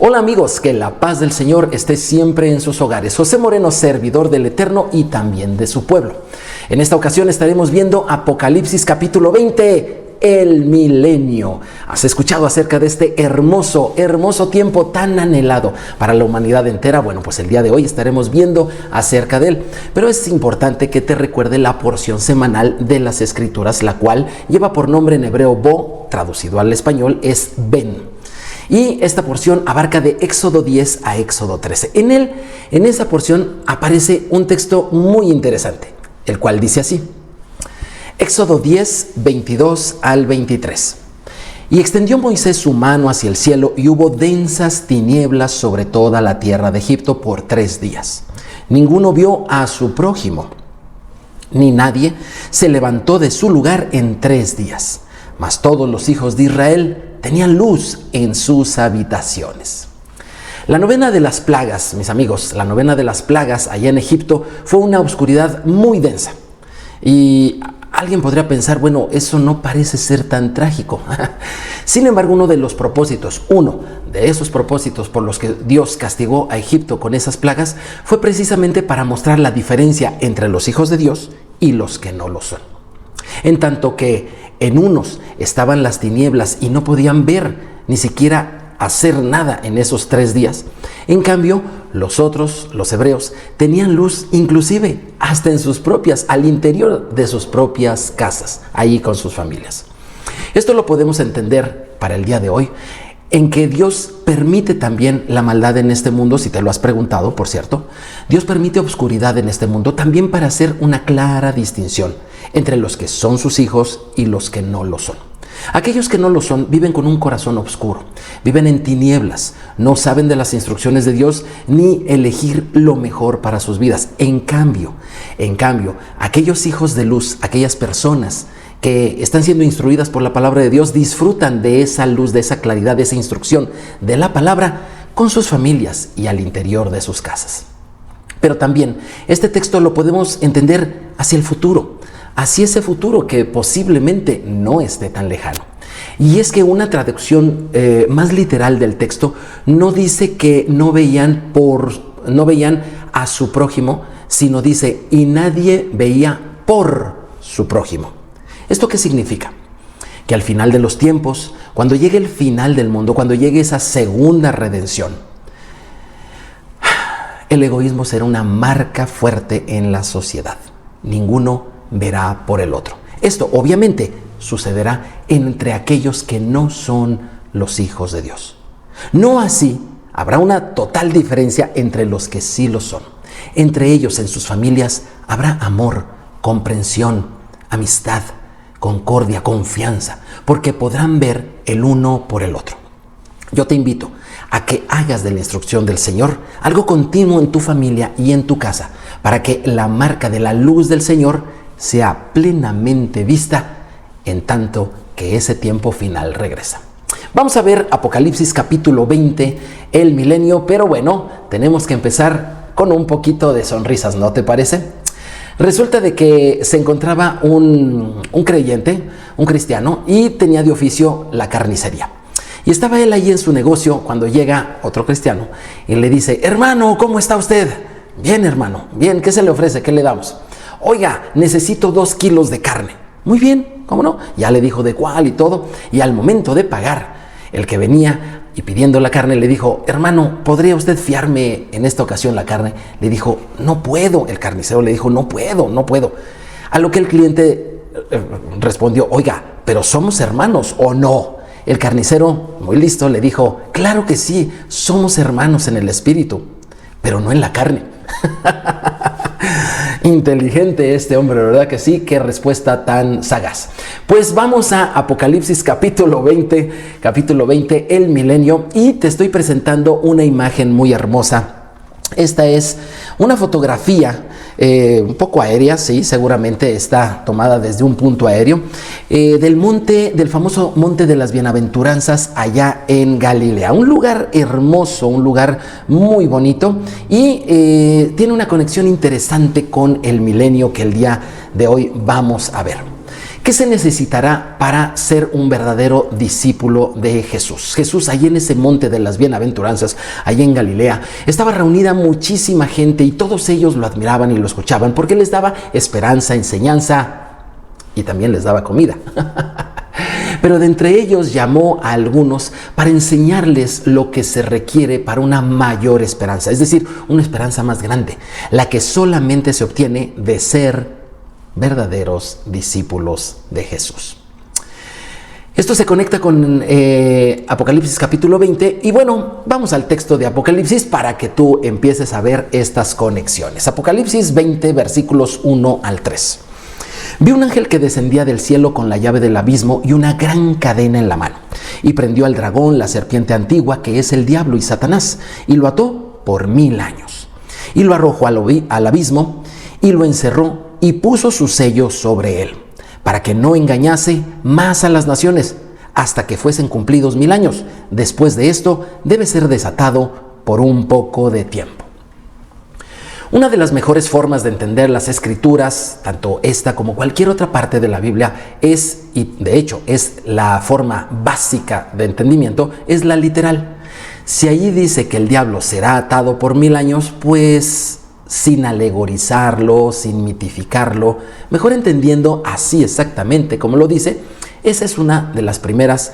Hola amigos, que la paz del Señor esté siempre en sus hogares. José Moreno, servidor del Eterno y también de su pueblo. En esta ocasión estaremos viendo Apocalipsis capítulo 20, el milenio. ¿Has escuchado acerca de este hermoso tiempo tan anhelado para la humanidad entera? Bueno, pues el día de hoy estaremos viendo acerca de él. Pero es importante que te recuerde la porción semanal de las Escrituras, la cual lleva por nombre en hebreo Bo, traducido al español es Ben. Y esta porción abarca de Éxodo 10 a Éxodo 13. En esa porción aparece un texto muy interesante, el cual dice así. Éxodo 10, 22 al 23. Y extendió Moisés su mano hacia el cielo y hubo densas tinieblas sobre toda la tierra de Egipto por 3 días. Ninguno vio a su prójimo, ni nadie se levantó de su lugar en 3 días. Mas todos los hijos de Israel tenían luz en sus habitaciones. La novena de las plagas, mis amigos, la novena de las plagas allá en Egipto fue una oscuridad muy densa. Y alguien podría pensar, bueno, eso no parece ser tan trágico. Sin embargo, uno de esos propósitos por los que Dios castigó a Egipto con esas plagas fue precisamente para mostrar la diferencia entre los hijos de Dios y los que no lo son. En tanto que en unos estaban las tinieblas y no podían ver ni siquiera hacer nada en esos 3 días. En cambio, los otros, los hebreos, tenían luz inclusive hasta al interior de sus propias casas, ahí con sus familias. Esto lo podemos entender para el día de hoy, en que Dios permite también la maldad en este mundo, si te lo has preguntado, por cierto. Dios permite obscuridad en este mundo también para hacer una clara distinción entre los que son sus hijos y los que no lo son. Aquellos que no lo son viven con un corazón oscuro, viven en tinieblas, no saben de las instrucciones de Dios ni elegir lo mejor para sus vidas. En cambio, aquellos hijos de luz, aquellas personas que están siendo instruidas por la palabra de Dios, disfrutan de esa luz, de esa claridad, de esa instrucción de la palabra con sus familias y al interior de sus casas. Pero también este texto lo podemos entender hacia el futuro, hacia ese futuro que posiblemente no esté tan lejano. Y es que una traducción más literal del texto no dice que no veían a su prójimo, sino dice, y nadie veía por su prójimo. ¿Esto qué significa? Que al final de los tiempos, cuando llegue el final del mundo, cuando llegue esa segunda redención, el egoísmo será una marca fuerte en la sociedad. Ninguno verá por el otro. Esto obviamente sucederá entre aquellos que no son los hijos de Dios. No así, habrá una total diferencia entre los que sí lo son. Entre ellos, en sus familias, habrá amor, comprensión, amistad, concordia, confianza, porque podrán ver el uno por el otro. Yo te invito a que hagas de la instrucción del Señor algo continuo en tu familia y en tu casa, para que la marca de la luz del Señor sea plenamente vista en tanto que ese tiempo final regresa. Vamos a ver Apocalipsis capítulo 20, el milenio, pero bueno, tenemos que empezar con un poquito de sonrisas, ¿no te parece? Resulta de que se encontraba un creyente, un cristiano, y tenía de oficio la carnicería. Y estaba él ahí en su negocio cuando llega otro cristiano y le dice, hermano, ¿cómo está usted? Bien, hermano, bien, ¿qué se le ofrece? ¿Qué le damos? Oiga, necesito 2 kilos de carne. Muy bien, ¿cómo no? Ya le dijo de cuál y todo. Y al momento de pagar, el que venía y pidiendo la carne le dijo, hermano, ¿podría usted fiarme en esta ocasión la carne? Le dijo, no puedo. El carnicero le dijo, no puedo. A lo que el cliente respondió, oiga, ¿pero somos hermanos o no? El carnicero, muy listo, le dijo, claro que sí, somos hermanos en el espíritu, pero no en la carne. Inteligente este hombre, ¿verdad que sí? Qué respuesta tan sagaz. Pues vamos a Apocalipsis capítulo 20, el milenio, y te estoy presentando una imagen muy hermosa. Esta es una fotografía un poco aérea, sí, seguramente está tomada desde un punto aéreo, del famoso Monte de las Bienaventuranzas allá en Galilea. Un lugar hermoso, un lugar muy bonito, y tiene una conexión interesante con el milenio que el día de hoy vamos a ver. ¿Qué se necesitará para ser un verdadero discípulo de Jesús? Jesús, allí en ese monte de las bienaventuranzas, allí en Galilea, estaba reunida muchísima gente y todos ellos lo admiraban y lo escuchaban porque les daba esperanza, enseñanza y también les daba comida. Pero de entre ellos llamó a algunos para enseñarles lo que se requiere para una mayor esperanza, es decir, una esperanza más grande, la que solamente se obtiene de ser verdaderos discípulos de Jesús. Esto se conecta con Apocalipsis capítulo 20 y bueno, vamos al texto de Apocalipsis para que tú empieces a ver estas conexiones. Apocalipsis 20 versículos 1 al 3. Vi un ángel que descendía del cielo con la llave del abismo y una gran cadena en la mano, y prendió al dragón, la serpiente antigua, que es el diablo y Satanás, y lo ató por 1000 años, y lo arrojó al abismo, y lo encerró, y puso su sello sobre él, para que no engañase más a las naciones, hasta que fuesen cumplidos 1000 años. Después de esto, debe ser desatado por un poco de tiempo. Una de las mejores formas de entender las Escrituras, tanto esta como cualquier otra parte de la Biblia, es, y de hecho es la forma básica de entendimiento, es la literal. Si allí dice que el diablo será atado por 1000 años, pues sin alegorizarlo, sin mitificarlo, mejor entendiendo así exactamente como lo dice, esa es una de las primeras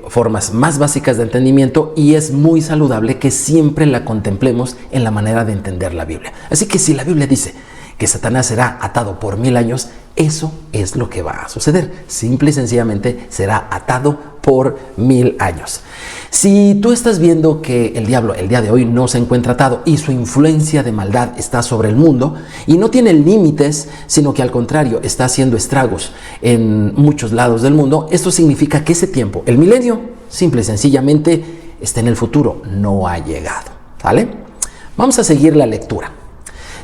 formas más básicas de entendimiento y es muy saludable que siempre la contemplemos en la manera de entender la Biblia. Así que si la Biblia dice que Satanás será atado por 1000 años, eso es lo que va a suceder. Simple y sencillamente será atado por 1000 años. Si tú estás viendo que el diablo el día de hoy no se encuentra atado y su influencia de maldad está sobre el mundo y no tiene límites, sino que al contrario está haciendo estragos en muchos lados del mundo, esto significa que ese tiempo, el milenio, simple y sencillamente está en el futuro, no ha llegado. ¿Vale? Vamos a seguir la lectura.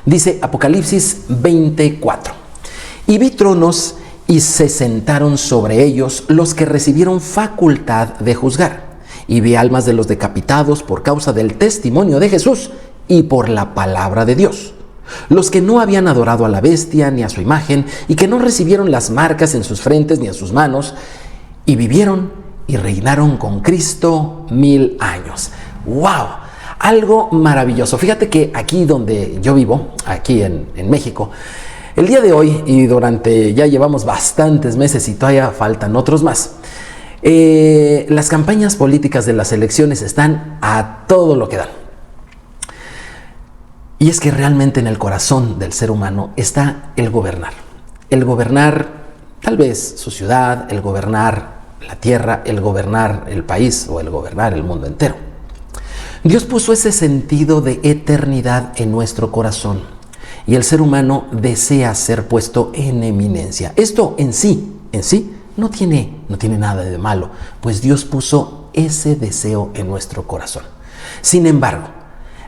Dice Apocalipsis 24. Y vi tronos y se sentaron sobre ellos los que recibieron facultad de juzgar. Y vi almas de los decapitados por causa del testimonio de Jesús y por la palabra de Dios. Los que no habían adorado a la bestia ni a su imagen y que no recibieron las marcas en sus frentes ni en sus manos. Y vivieron y reinaron con Cristo 1000 años. ¡Wow! Algo maravilloso. Fíjate que aquí donde yo vivo, aquí en México, el día de hoy y durante ya llevamos bastantes meses y todavía faltan otros más, las campañas políticas de las elecciones están a todo lo que dan. Y es que realmente en el corazón del ser humano está el gobernar. El gobernar tal vez su ciudad, el gobernar la tierra, el gobernar el país o el gobernar el mundo entero. Dios puso ese sentido de eternidad en nuestro corazón y el ser humano desea ser puesto en eminencia. Esto en sí no tiene nada de malo, pues Dios puso ese deseo en nuestro corazón. Sin embargo,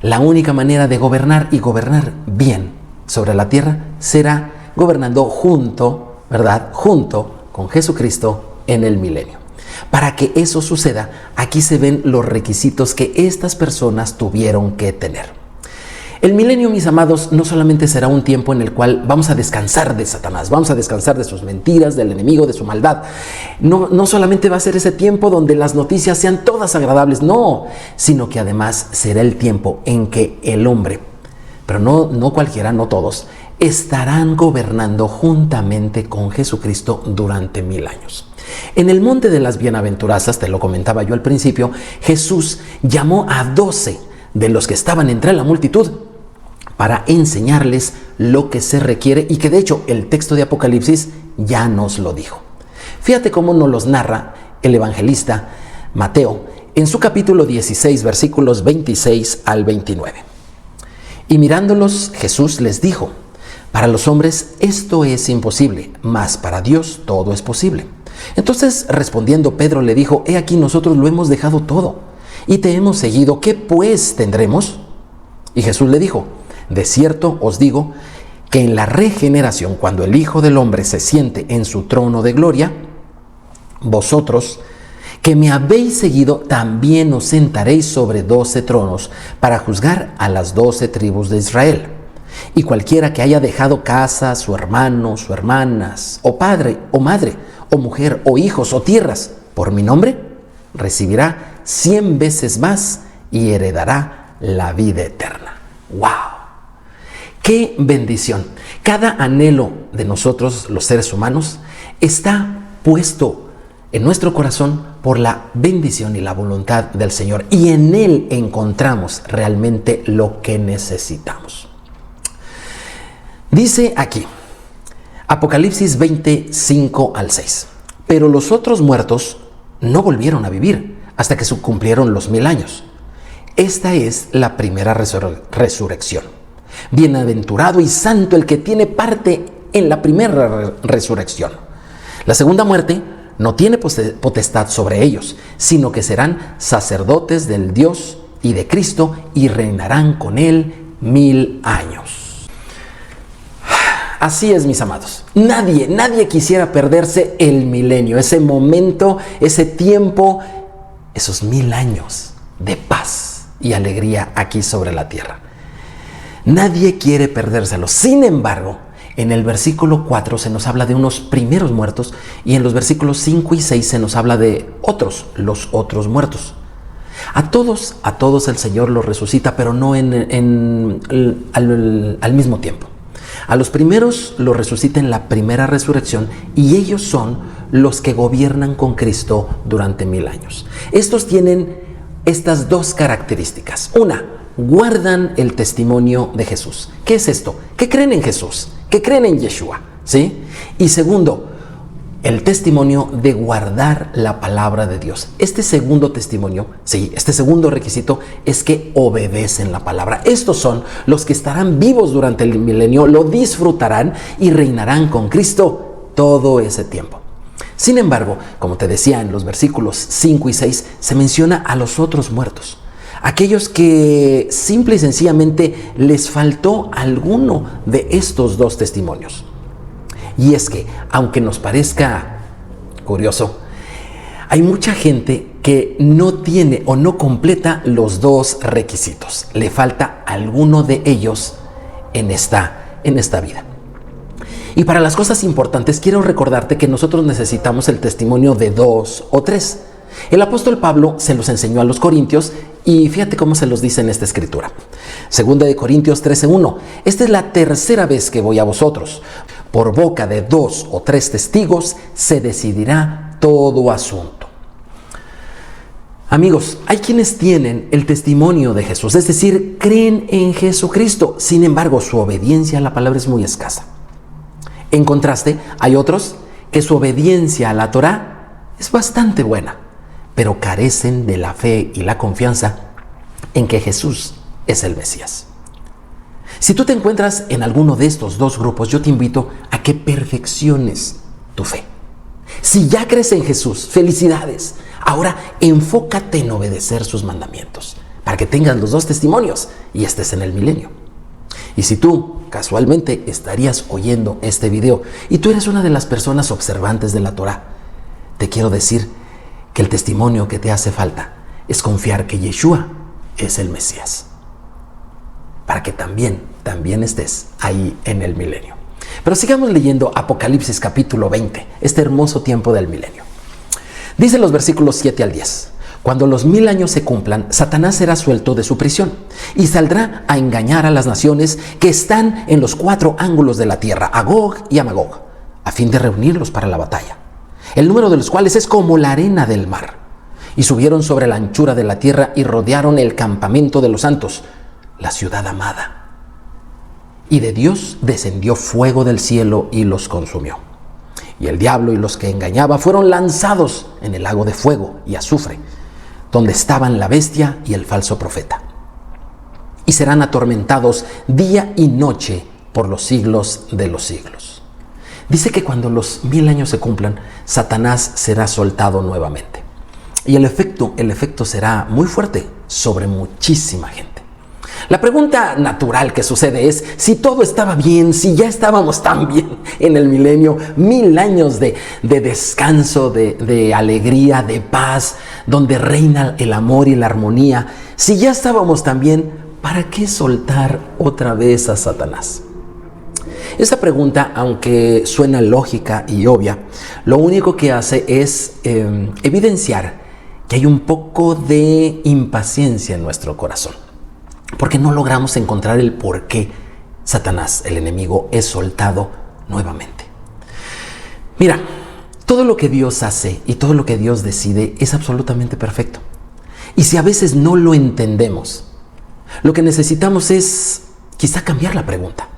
la única manera de gobernar y gobernar bien sobre la tierra será gobernando junto con Jesucristo en el milenio. Para que eso suceda, aquí se ven los requisitos que estas personas tuvieron que tener. El milenio, mis amados, no solamente será un tiempo en el cual vamos a descansar de Satanás, vamos a descansar de sus mentiras, del enemigo, de su maldad. No solamente va a ser ese tiempo donde las noticias sean todas agradables, no, sino que además será el tiempo en que el hombre, pero no cualquiera, no todos, estarán gobernando juntamente con Jesucristo durante 1000 años. En el monte de las bienaventuranzas, te lo comentaba yo al principio, Jesús llamó a 12 de los que estaban entre la multitud para enseñarles lo que se requiere y que de hecho el texto de Apocalipsis ya nos lo dijo. Fíjate cómo nos los narra el evangelista Mateo en su capítulo 16, versículos 26 al 29. Y mirándolos, Jesús les dijo: para los hombres esto es imposible, mas para Dios todo es posible. Entonces, respondiendo Pedro le dijo: he aquí, nosotros lo hemos dejado todo y te hemos seguido, ¿qué pues tendremos? Y Jesús le dijo: de cierto os digo que en la regeneración, cuando el Hijo del Hombre se siente en su trono de gloria, vosotros que me habéis seguido también os sentaréis sobre 12 tronos para juzgar a las 12 tribus de Israel. Y cualquiera que haya dejado casa, o hermanos, o hermanas, o padre, o madre, o mujer, o hijos, o tierras, por mi nombre, recibirá 100 veces más y heredará la vida eterna. ¡Wow! ¡Qué bendición! Cada anhelo de nosotros, los seres humanos, está puesto en nuestro corazón por la bendición y la voluntad del Señor. Y en Él encontramos realmente lo que necesitamos. Dice aquí, Apocalipsis 25 al 6. Pero los otros muertos no volvieron a vivir hasta que se cumplieron los 1000 años. Esta es la primera resurrección. Bienaventurado y santo el que tiene parte en la primera resurrección. La segunda muerte no tiene potestad sobre ellos, sino que serán sacerdotes del Dios y de Cristo y reinarán con Él 1000 años. Así es, mis amados. Nadie quisiera perderse el milenio, ese momento, ese tiempo, esos 1000 años de paz y alegría aquí sobre la tierra. Nadie quiere perdérselo. Sin embargo, en el versículo 4 se nos habla de unos primeros muertos y en los versículos 5 y 6 se nos habla de los otros muertos. A todos el Señor los resucita, pero no al mismo tiempo. A los primeros los resucita en la primera resurrección y ellos son los que gobiernan con Cristo durante 1000 años. Estos tienen estas dos características. Una, guardan el testimonio de Jesús. ¿Qué es esto? Que creen en Jesús, que creen en Yeshua, ¿sí? Y segundo, el testimonio de guardar la palabra de Dios. Este segundo testimonio, sí, este segundo requisito es que obedecen la palabra. Estos son los que estarán vivos durante el milenio, lo disfrutarán y reinarán con Cristo todo ese tiempo. Sin embargo, como te decía en los versículos 5 y 6, se menciona a los otros muertos. Aquellos que simple y sencillamente les faltó alguno de estos dos testimonios. Y es que, aunque nos parezca curioso, hay mucha gente que no tiene o no completa los dos requisitos. Le falta alguno de ellos en esta vida. Y para las cosas importantes, quiero recordarte que nosotros necesitamos el testimonio de 2 o 3. El apóstol Pablo se los enseñó a los corintios y fíjate cómo se los dice en esta escritura. Segunda de Corintios 13:1. Esta es la tercera vez que voy a vosotros. Por boca de 2 o 3 testigos se decidirá todo asunto. Amigos, hay quienes tienen el testimonio de Jesús, es decir, creen en Jesucristo. Sin embargo, su obediencia a la palabra es muy escasa. En contraste, hay otros que su obediencia a la Torá es bastante buena, pero carecen de la fe y la confianza en que Jesús es el Mesías. Si tú te encuentras en alguno de estos dos grupos, yo te invito a que perfecciones tu fe. Si ya crees en Jesús, felicidades. Ahora enfócate en obedecer sus mandamientos para que tengas los dos testimonios y estés en el milenio. Y si tú casualmente estarías oyendo este video y tú eres una de las personas observantes de la Torá, te quiero decir que el testimonio que te hace falta es confiar que Yeshua es el Mesías, para que también estés ahí en el milenio. Pero sigamos leyendo Apocalipsis capítulo 20, este hermoso tiempo del milenio. Dice los versículos 7 al 10. Cuando los 1000 años se cumplan, Satanás será suelto de su prisión y saldrá a engañar a las naciones que están en los 4 ángulos de la tierra, a Gog y a Magog, a fin de reunirlos para la batalla, el número de los cuales es como la arena del mar. Y subieron sobre la anchura de la tierra y rodearon el campamento de los santos, la ciudad amada. Y de Dios descendió fuego del cielo y los consumió. Y el diablo y los que engañaba fueron lanzados en el lago de fuego y azufre, donde estaban la bestia y el falso profeta. Y serán atormentados día y noche por los siglos de los siglos. Dice que cuando los 1000 años se cumplan, Satanás será soltado nuevamente. Y el efecto será muy fuerte sobre muchísima gente. La pregunta natural que sucede es si todo estaba bien, si ya estábamos tan bien en el milenio, 1000 años de descanso, de alegría, de paz, donde reina el amor y la armonía. Si ya estábamos tan bien, ¿para qué soltar otra vez a Satanás? Esa pregunta, aunque suena lógica y obvia, lo único que hace es evidenciar que hay un poco de impaciencia en nuestro corazón, porque no logramos encontrar el por qué Satanás, el enemigo, es soltado nuevamente. Mira, todo lo que Dios hace y todo lo que Dios decide es absolutamente perfecto. Y si a veces no lo entendemos, lo que necesitamos es quizá cambiar la pregunta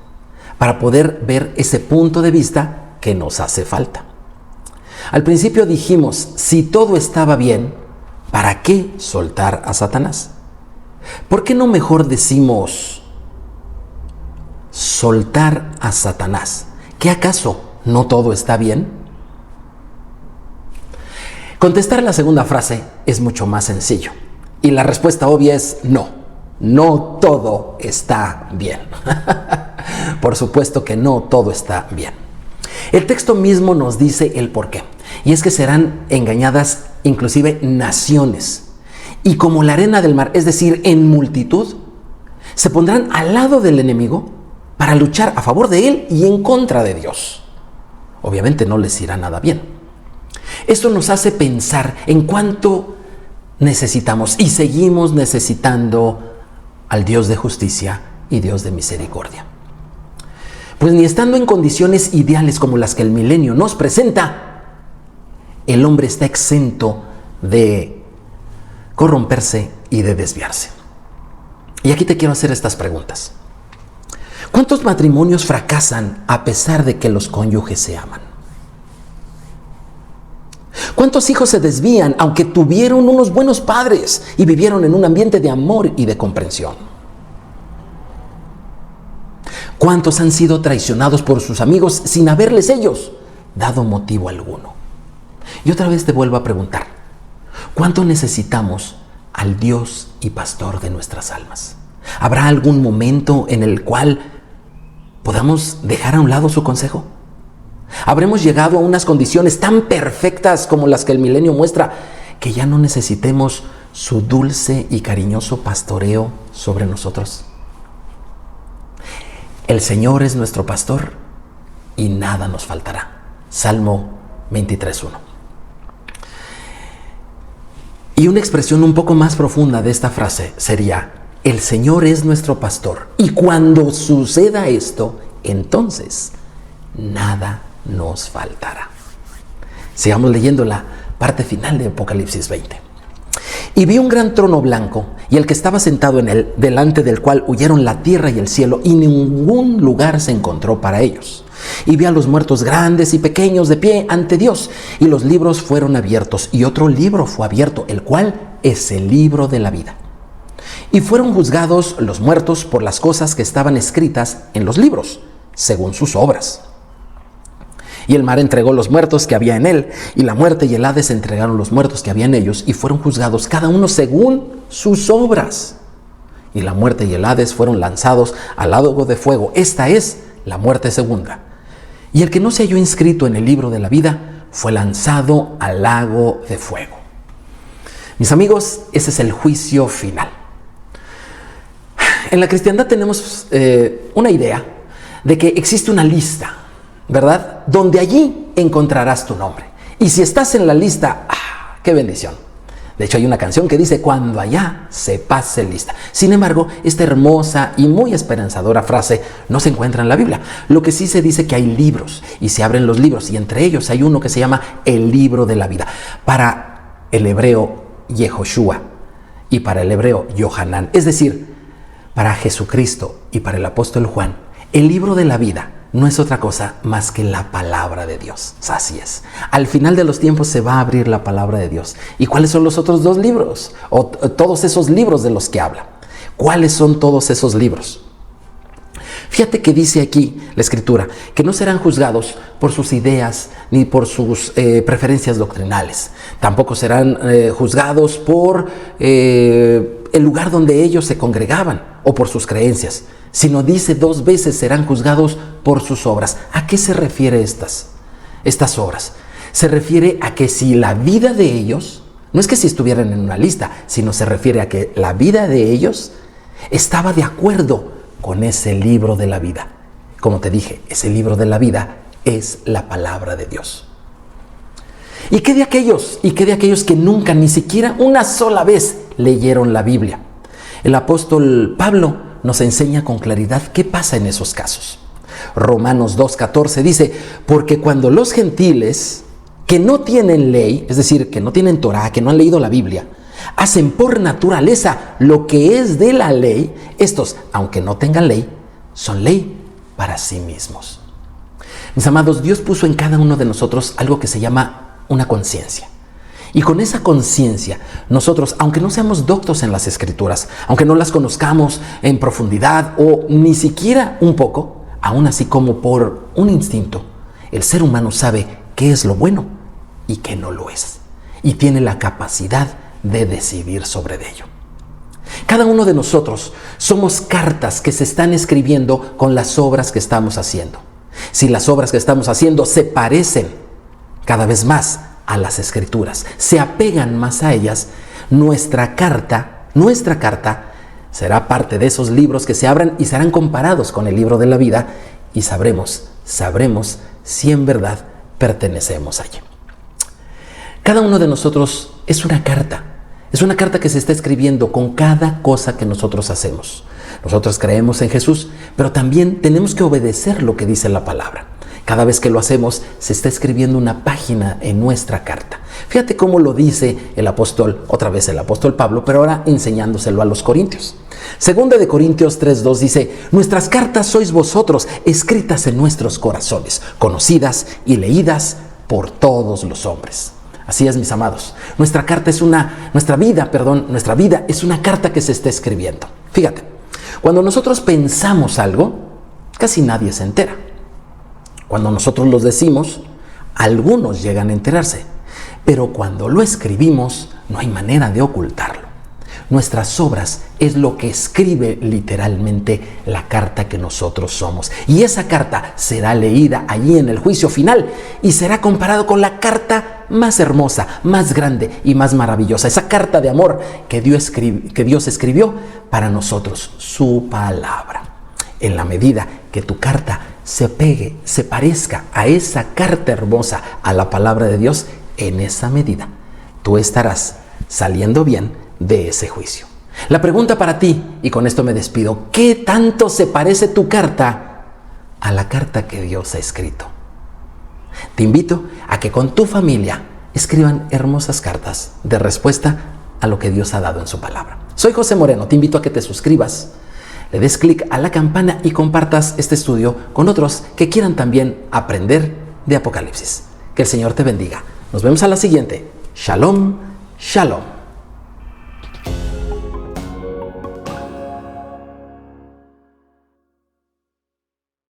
para poder ver ese punto de vista que nos hace falta. Al principio dijimos, si todo estaba bien, ¿para qué soltar a Satanás? ¿Por qué no mejor decimos soltar a Satanás? ¿Qué acaso no todo está bien? Contestar la segunda frase es mucho más sencillo. Y la respuesta obvia es no. No todo está bien. Por supuesto que no todo está bien. El texto mismo nos dice el por qué. Y es que serán engañadas inclusive naciones. Y como la arena del mar, es decir, en multitud, se pondrán al lado del enemigo para luchar a favor de él y en contra de Dios. Obviamente no les irá nada bien. Esto nos hace pensar en cuánto necesitamos y seguimos necesitando al Dios de justicia y Dios de misericordia. Pues ni estando en condiciones ideales como las que el milenio nos presenta, el hombre está exento de corromperse y de desviarse. Y aquí te quiero hacer estas preguntas. ¿Cuántos matrimonios fracasan a pesar de que los cónyuges se aman? ¿Cuántos hijos se desvían aunque tuvieron unos buenos padres y vivieron en un ambiente de amor y de comprensión? ¿Cuántos han sido traicionados por sus amigos sin haberles ellos dado motivo alguno? Y otra vez te vuelvo a preguntar, ¿cuánto necesitamos al Dios y pastor de nuestras almas? ¿Habrá algún momento en el cual podamos dejar a un lado su consejo? ¿Habremos llegado a unas condiciones tan perfectas como las que el milenio muestra que ya no necesitemos su dulce y cariñoso pastoreo sobre nosotros? El Señor es nuestro pastor y nada nos faltará. Salmo 23:1. Y una expresión un poco más profunda de esta frase sería: el Señor es nuestro pastor y cuando suceda esto, entonces nada nos faltará. Sigamos leyendo la parte final de Apocalipsis 20. Y vi un gran trono blanco y el que estaba sentado en él, delante del cual huyeron la tierra y el cielo, y ningún lugar se encontró para ellos. Y vi a los muertos grandes y pequeños de pie ante Dios, y los libros fueron abiertos, y otro libro fue abierto, el cual es el libro de la vida. Y fueron juzgados los muertos por las cosas que estaban escritas en los libros, según sus obras. Y el mar entregó los muertos que había en él, y la muerte y el Hades entregaron los muertos que había en ellos, y fueron juzgados cada uno según sus obras. Y la muerte y el Hades fueron lanzados al lago de fuego. Esta es la muerte segunda. Y el que no se halló inscrito en el libro de la vida fue lanzado al lago de fuego. Mis amigos, ese es el juicio final. En la cristiandad tenemos una idea de que existe una lista, ¿verdad? Donde allí encontrarás tu nombre. Y si estás en la lista, ¡qué bendición! De hecho, hay una canción que dice: cuando allá se pase lista. Sin embargo, esta hermosa y muy esperanzadora frase no se encuentra en la Biblia. Lo que sí se dice que hay libros y se abren los libros, y entre ellos hay uno que se llama el libro de la vida. Para el hebreo Yehoshua y para el hebreo Yohanan, es decir, para Jesucristo y para el apóstol Juan, el libro de la vida no es otra cosa más que la palabra de Dios. Así es. Al final de los tiempos se va a abrir la palabra de Dios. ¿Y cuáles son los otros dos libros? O todos esos libros de los que habla. ¿Cuáles son todos esos libros? Fíjate que dice aquí la Escritura que no serán juzgados por sus ideas ni por sus preferencias doctrinales. Tampoco serán juzgados por el lugar donde ellos se congregaban o por sus creencias, sino dice 2 veces serán juzgados por sus obras. ¿A qué se refiere estas obras? Se refiere a que si la vida de ellos, no es que si estuvieran en una lista, sino se refiere a que la vida de ellos estaba de acuerdo con ese libro de la vida. Como te dije, ese libro de la vida es la palabra de Dios. ¿Y qué de aquellos? ¿Y qué de aquellos que nunca, ni siquiera una sola vez leyeron la Biblia? El apóstol Pablo nos enseña con claridad qué pasa en esos casos. Romanos 2:14 dice, porque cuando los gentiles que no tienen ley, es decir, que no tienen Torá, que no han leído la Biblia, hacen por naturaleza lo que es de la ley, estos, aunque no tengan ley, son ley para sí mismos. Mis amados, Dios puso en cada uno de nosotros algo que se llama una conciencia. Y con esa conciencia, nosotros, aunque no seamos doctos en las Escrituras, aunque no las conozcamos en profundidad o ni siquiera un poco, aún así como por un instinto, el ser humano sabe qué es lo bueno y qué no lo es. Y tiene la capacidad de decidir sobre ello. Cada uno de nosotros somos cartas que se están escribiendo con las obras que estamos haciendo. Si las obras que estamos haciendo se parecen cada vez más a las Escrituras, se apegan más a ellas, nuestra carta será parte de esos libros que se abran y serán comparados con el libro de la vida y sabremos si en verdad pertenecemos allí. Cada uno de nosotros es una carta que se está escribiendo con cada cosa que nosotros hacemos. Nosotros creemos en Jesús, pero también tenemos que obedecer lo que dice la palabra. Cada vez que lo hacemos, se está escribiendo una página en nuestra carta. Fíjate cómo lo dice el apóstol Pablo, pero ahora enseñándoselo a los corintios. Segunda de Corintios 3:2 dice, nuestras cartas sois vosotros, escritas en nuestros corazones, conocidas y leídas por todos los hombres. Así es, mis amados. Nuestra vida es una carta que se está escribiendo. Fíjate, cuando nosotros pensamos algo, casi nadie se entera. Cuando nosotros lo decimos, algunos llegan a enterarse. Pero cuando lo escribimos, no hay manera de ocultarlo. Nuestras obras es lo que escribe literalmente la carta que nosotros somos. Y esa carta será leída allí en el juicio final y será comparado con la carta más hermosa, más grande y más maravillosa. Esa carta de amor que Dios escribió para nosotros, su palabra. En la medida que tu carta se parezca a esa carta hermosa, a la palabra de Dios, en esa medida tú estarás saliendo bien de ese juicio. La pregunta para ti, y con esto me despido, ¿qué tanto se parece tu carta a la carta que Dios ha escrito? Te invito a que con tu familia escriban hermosas cartas de respuesta a lo que Dios ha dado en su palabra. Soy José Moreno, te invito a que te suscribas, le des clic a la campana y compartas este estudio con otros que quieran también aprender de Apocalipsis. Que el Señor te bendiga. Nos vemos a la siguiente. Shalom, shalom.